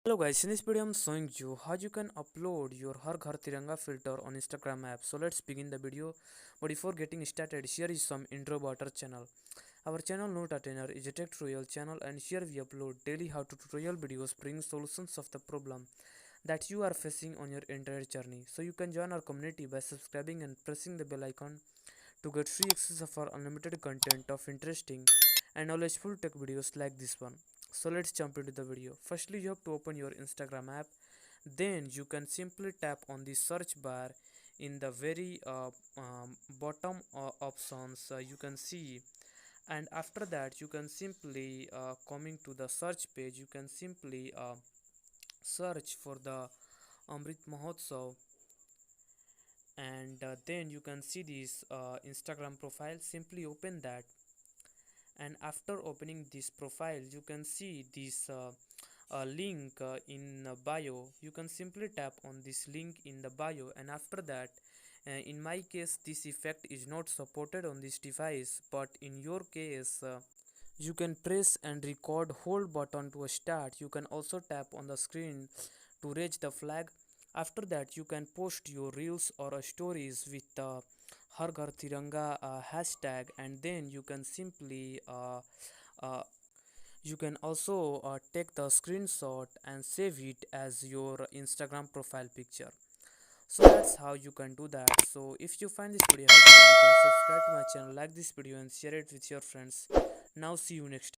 Hello guys, in this video I'm showing you how you can upload your Har Ghar Tiranga filter on Instagram app. So let's begin the video. But before getting started, here is some intro about our channel. Our channel Noteartener is a tech tutorial channel, and here we upload daily how to tutorial videos bringing solutions of the problem that you are facing on your entire journey. So you can join our community by subscribing and pressing the bell icon to get free access of our unlimited content of interesting and knowledgeful tech videos like this one. So let's jump into the video. Firstly, you have to open your Instagram app. Then you can simply tap on the search bar in the very bottom options you can see, and after that you can simply coming to the search page, you can simply search for the Amrit Mahotsav, and then you can see this Instagram profile. Simply open that, and after opening this profile you can see this link in bio. You can simply tap on this link in the bio, and after that in my case this effect is not supported on this device, but in your case you can press and record hold button to start. You can also tap on the screen to raise the flag. After that you can post your reels or stories with the Har Ghar Tiranga hashtag, and then you can simply uh, you can also take the screenshot and save it as your Instagram profile picture. So that's how you can do that. So if you find this video helpful, you can subscribe to my channel, like this video and share it with your friends. Now see you next time.